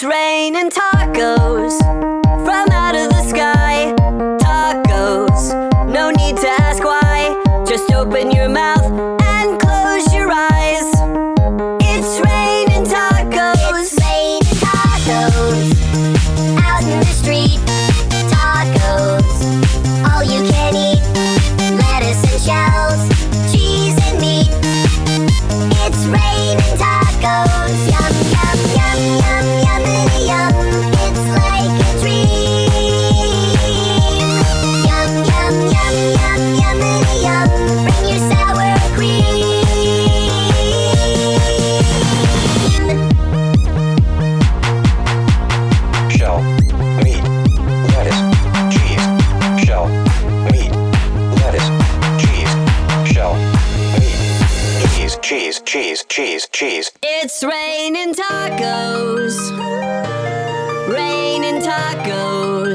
It's raining tacos from out of the sky. Tacos, no need to ask why. Just open your mouth and close your eyes. It's raining tacos. It's raining tacos out in the street. Tacos, all you can eat. Lettuce and shells, cheese and meat. It's raining tacos. Yum, yum, yum, yum, yummity yum. It's like a dream. Yum, yum, yum, yum, yummity yum. Bring your sour cream. Shell, meat, lettuce, cheese. Shell, meat, lettuce, cheese. Shell, meat, cheese. It's raining tacos. Raining tacos.